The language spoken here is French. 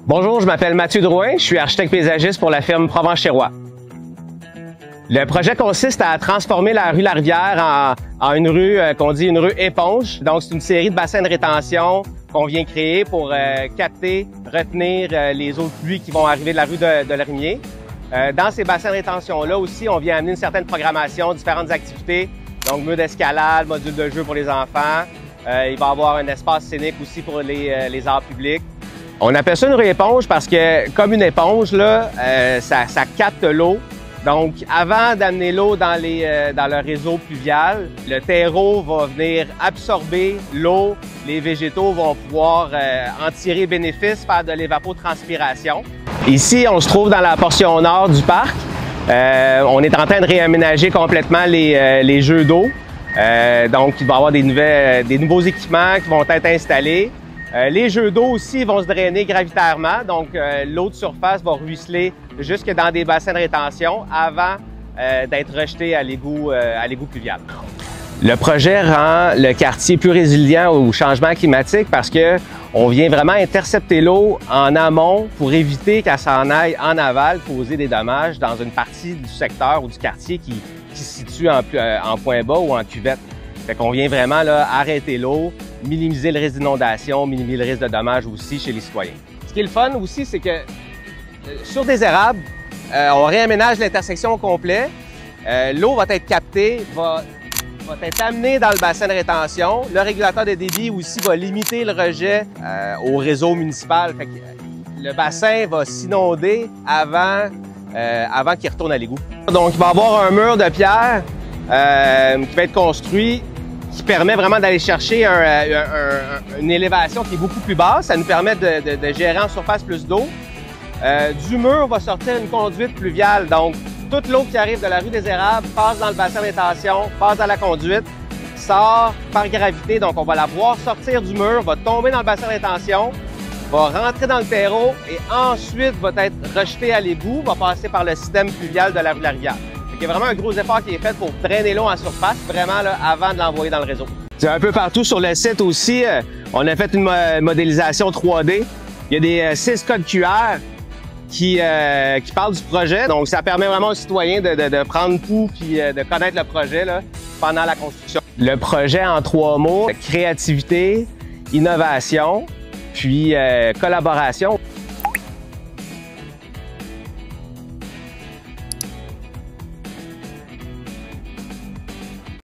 Bonjour, je m'appelle Mathieu Drouin, je suis architecte paysagiste pour la firme Provence-Chérois. Le projet consiste à transformer la rue Larivière en une rue qu'on dit une rue éponge. Donc, c'est une série de bassins de rétention qu'on vient créer pour capter, retenir les eaux de pluie qui vont arriver de la rue de Lorimier. Dans ces bassins de rétention-là aussi, on vient amener une certaine programmation, différentes activités, donc mur d'escalade, module de jeu pour les enfants. Il va y avoir un espace scénique aussi pour les arts publics. On appelle ça une rue éponge parce que, comme une éponge, là, ça capte l'eau. Donc, avant d'amener l'eau dans le réseau pluvial, le terreau va venir absorber l'eau. Les végétaux vont pouvoir en tirer bénéfice, faire de l'évapotranspiration. Ici, on se trouve dans la portion nord du parc. On est en train de réaménager complètement les jeux d'eau. Donc, il va y avoir des nouveaux équipements qui vont être installés. Les jeux d'eau aussi vont se drainer gravitairement, donc l'eau de surface va ruisseler jusque dans des bassins de rétention avant d'être rejeté à l'égout pluvial. Le projet rend le quartier plus résilient au changement climatique parce que on vient vraiment intercepter l'eau en amont pour éviter qu'elle s'en aille en aval, causer des dommages dans une partie du secteur ou du quartier qui se situe en point bas ou en cuvette. Fait qu'on vient vraiment là, arrêter l'eau, minimiser le risque d'inondation, minimiser le risque de dommages aussi chez les citoyens. Ce qui est le fun aussi, c'est que sur des érables, on réaménage l'intersection au complet. L'eau va être captée, va être amenée dans le bassin de rétention. Le régulateur de débit aussi va limiter le rejet au réseau municipal. Fait que le bassin va s'inonder avant qu'il retourne à l'égout. Donc, il va y avoir un mur de pierre qui va être construit, qui permet vraiment d'aller chercher une élévation qui est beaucoup plus basse. Ça nous permet de gérer en surface plus d'eau. Du mur va sortir une conduite pluviale. Donc, toute l'eau qui arrive de la rue des Érables passe dans le bassin de rétention, passe dans la conduite, sort par gravité. Donc, on va la voir sortir du mur, va tomber dans le bassin de rétention, va rentrer dans le terreau et ensuite va être rejetée à l'égout, va passer par le système pluvial de la rue Larivière. Il y a vraiment un gros effort qui est fait pour drainer l'eau en surface, vraiment là, avant de l'envoyer dans le réseau. C'est un peu partout sur le site aussi. On a fait une modélisation 3D. Il y a des 6 codes QR qui parlent du projet. Donc, ça permet vraiment aux citoyens de prendre pouls puis de connaître le projet là, pendant la construction. Le projet en 3 mots, créativité, innovation, puis collaboration.